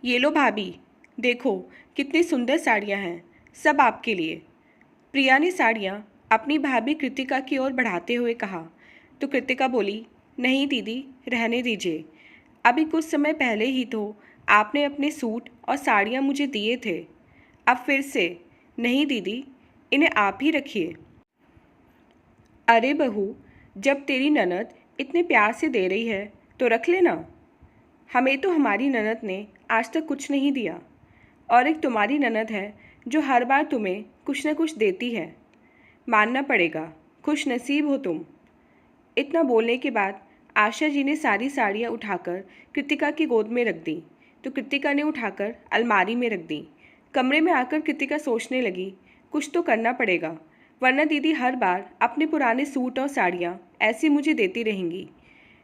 ये लो भाभी, देखो कितनी सुंदर साड़ियाँ हैं, सब आपके लिए। प्रिया ने साड़ियाँ अपनी भाभी कृतिका की ओर बढ़ाते हुए कहा। तो कृतिका बोली, नहीं दीदी, रहने दीजिए। अभी कुछ समय पहले ही तो आपने अपने सूट और साड़ियाँ मुझे दिए थे। अब फिर से? नहीं दीदी, इन्हें आप ही रखिए। अरे बहू, जब तेरी ननद इतने प्यार से दे रही है तो रख लेना। हमें तो हमारी ननद ने आज तक कुछ नहीं दिया, और एक तुम्हारी ननद है जो हर बार तुम्हें कुछ न कुछ देती है। मानना पड़ेगा, खुश नसीब हो तुम। इतना बोलने के बाद आशा जी ने सारी साड़ियाँ उठाकर कृतिका की गोद में रख दी, तो कृतिका ने उठाकर अलमारी में रख दी। कमरे में आकर कृतिका सोचने लगी, कुछ तो करना पड़ेगा, वरना दीदी हर बार अपने पुराने सूट और साड़ियाँ ऐसी मुझे देती रहेंगी।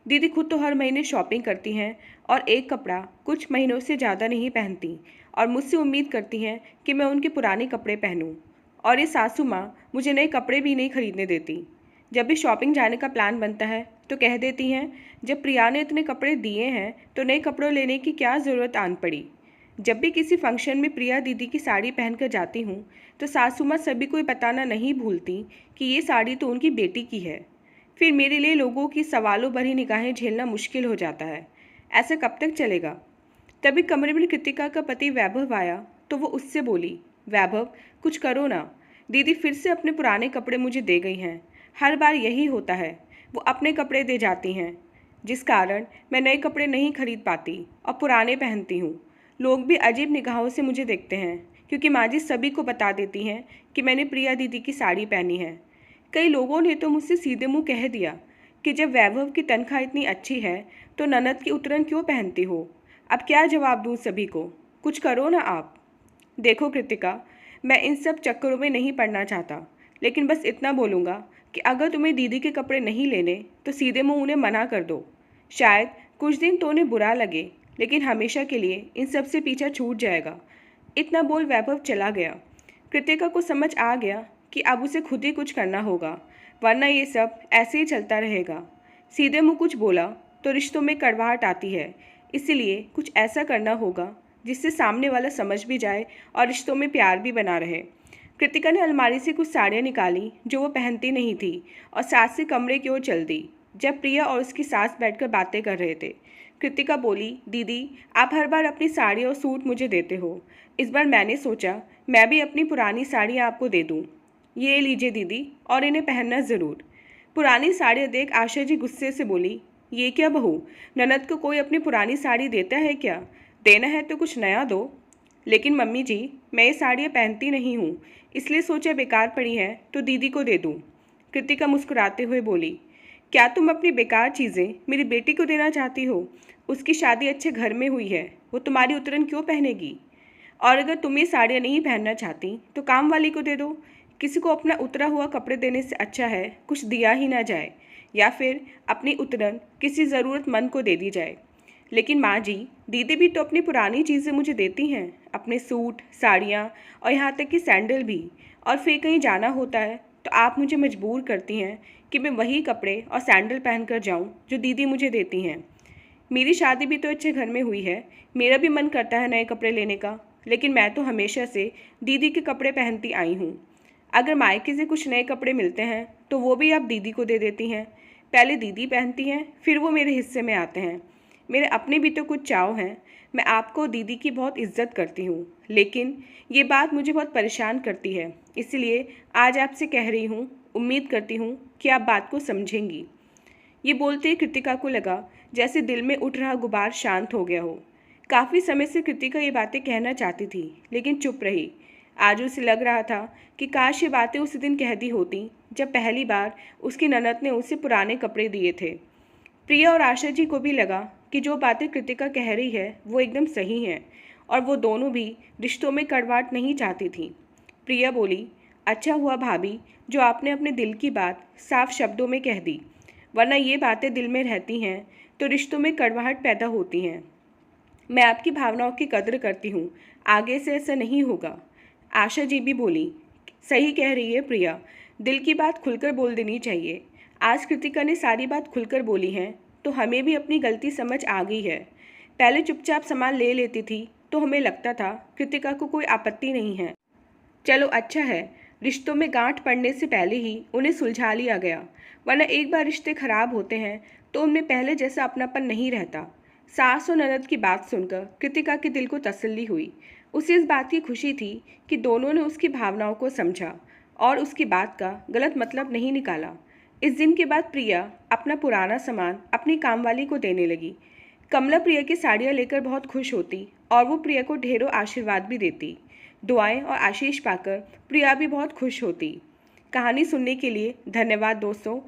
दीदी खुद तो हर महीने शॉपिंग करती हैं और एक कपड़ा कुछ महीनों से ज़्यादा नहीं पहनती, और मुझसे उम्मीद करती हैं कि मैं उनके पुराने कपड़े पहनूं। और ये सासू माँ मुझे नए कपड़े भी नहीं खरीदने देती। जब भी शॉपिंग जाने का प्लान बनता है तो कह देती हैं, जब प्रिया ने इतने कपड़े दिए हैं तो नए कपड़ों लेने की क्या ज़रूरत आन पड़ी। जब भी किसी फंक्शन में प्रिया दीदी की साड़ी पहनकर जाती हूँ तो सासू माँ सभी को बताना नहीं भूलती कि ये साड़ी तो उनकी बेटी की है। फिर मेरे लिए लोगों की सवालों भरी निगाहें झेलना मुश्किल हो जाता है। ऐसा कब तक चलेगा? तभी कमरे में कृतिका का पति वैभव आया तो वो उससे बोली, वैभव, कुछ करो ना। दीदी फिर से अपने पुराने कपड़े मुझे दे गई हैं। हर बार यही होता है, वो अपने कपड़े दे जाती हैं, जिस कारण मैं नए कपड़े नहीं खरीद पाती और पुराने पहनती हूँ। लोग भी अजीब निगाहों से मुझे देखते हैं, क्योंकि माँ जी सभी को बता देती हैं कि मैंने प्रिया दीदी की साड़ी पहनी है। कई लोगों ने तो मुझसे सीधे मुंह कह दिया कि जब वैभव की तनख्वाह इतनी अच्छी है तो ननद की उतरन क्यों पहनती हो। अब क्या जवाब दूँ सभी को? कुछ करो ना आप। देखो कृतिका, मैं इन सब चक्करों में नहीं पड़ना चाहता, लेकिन बस इतना बोलूँगा कि अगर तुम्हें दीदी के कपड़े नहीं लेने तो सीधे मुंह उन्हें मना कर दो। शायद कुछ दिन तो उन्हें बुरा लगे, लेकिन हमेशा के लिए इन सब से पीछा छूट जाएगा। इतना बोल वैभव चला गया। कृतिका को समझ आ गया कि अब उसे खुद ही कुछ करना होगा, वरना ये सब ऐसे ही चलता रहेगा। सीधे मुंह कुछ बोला तो रिश्तों में कड़वाहट आती है, इसीलिए कुछ ऐसा करना होगा जिससे सामने वाला समझ भी जाए और रिश्तों में प्यार भी बना रहे। कृतिका ने अलमारी से कुछ साड़ियाँ निकाली जो वो पहनती नहीं थी और सास से कमरे की ओर चल दी, जब प्रिया और उसकी सास बैठकर बातें कर रहे थे। कृतिका बोली, दीदी आप हर बार अपनी साड़ी और सूट मुझे देते हो। इस बार मैंने सोचा मैं भी अपनी पुरानी साड़ियाँ आपको दे दूँ। ये लीजिए दीदी, और इन्हें पहनना ज़रूर। पुरानी साड़ियाँ देख आशा जी गुस्से से बोली, ये क्या बहू, ननद को कोई अपनी पुरानी साड़ी देता है क्या? देना है तो कुछ नया दो। लेकिन मम्मी जी, मैं ये साड़ियाँ पहनती नहीं हूँ, इसलिए सोचा बेकार पड़ी हैं तो दीदी को दे दूँ। कृतिका मुस्कुराते हुए बोली, क्या तुम अपनी बेकार चीज़ें मेरी बेटी को देना चाहती हो? उसकी शादी अच्छे घर में हुई है, वो तुम्हारी उतरन क्यों पहनेगी? और अगर तुम ये साड़ियाँ नहीं पहनना चाहती तो काम वाली को दे दो। किसी को अपना उतरा हुआ कपड़े देने से अच्छा है कुछ दिया ही ना जाए, या फिर अपनी उतरन किसी ज़रूरतमंद को दे दी जाए। लेकिन माँ जी, दीदी भी तो अपनी पुरानी चीज़ें मुझे देती हैं, अपने सूट, साड़ियाँ और यहाँ तक कि सैंडल भी। और फिर कहीं जाना होता है तो आप मुझे मजबूर करती हैं कि मैं वही कपड़े और सैंडल पहन कर जाऊँ जो दीदी मुझे देती हैं। मेरी शादी भी तो अच्छे घर में हुई है, मेरा भी मन करता है नए कपड़े लेने का, लेकिन मैं तो हमेशा से दीदी के कपड़े पहनती आई हूँ। अगर मायके से कुछ नए कपड़े मिलते हैं तो वो भी आप दीदी को दे देती हैं। पहले दीदी पहनती हैं, फिर वो मेरे हिस्से में आते हैं। मेरे अपने भी तो कुछ चाव हैं। मैं आपको दीदी की बहुत इज्जत करती हूँ, लेकिन ये बात मुझे बहुत परेशान करती है, इसलिए आज आपसे कह रही हूँ। उम्मीद करती हूँ कि आप बात को समझेंगी। ये बोलते ही कृतिका को लगा जैसे दिल में उठ रहा गुबार शांत हो गया हो। काफ़ी समय से कृतिका ये बातें कहना चाहती थी, लेकिन चुप रही। आज उसे लग रहा था कि काश ये बातें उसी दिन कह दी होती जब पहली बार उसकी ननद ने उसे पुराने कपड़े दिए थे। प्रिया और आशा जी को भी लगा कि जो बातें कृतिका कह रही है वो एकदम सही हैं, और वो दोनों भी रिश्तों में कड़वाहट नहीं चाहती थी। प्रिया बोली, अच्छा हुआ भाभी जो आपने अपने दिल की बात साफ शब्दों में कह दी, वरना ये बातें दिल में रहती हैं तो रिश्तों में कड़वाहट पैदा होती हैं। मैं आपकी भावनाओं की कद्र करती हूँ, आगे से ऐसा नहीं होगा। आशा जी भी बोली, सही कह रही है प्रिया, दिल की बात खुलकर बोल देनी चाहिए। आज कृतिका ने सारी बात खुलकर बोली है तो हमें भी अपनी गलती समझ आ गई है। पहले चुपचाप सामान ले लेती थी, तो हमें लगता था कृतिका को कोई आपत्ति नहीं है। चलो अच्छा है, रिश्तों में गांठ पड़ने से पहले ही उन्हें सुलझा लिया गया, वरना एक बार रिश्ते खराब होते हैं तो उनमें पहले जैसा अपनापन नहीं रहता। सास और ननद की बात सुनकर कृतिका के दिल को तसल्ली हुई। उसे इस बात की खुशी थी कि दोनों ने उसकी भावनाओं को समझा और उसकी बात का गलत मतलब नहीं निकाला। इस दिन के बाद प्रिया अपना पुराना सामान अपनी कामवाली को देने लगी। कमला प्रिया की साड़ियाँ लेकर बहुत खुश होती और वो प्रिया को ढेरों आशीर्वाद भी देती। दुआएं और आशीष पाकर प्रिया भी बहुत खुश होती। कहानी सुनने के लिए धन्यवाद दोस्तों।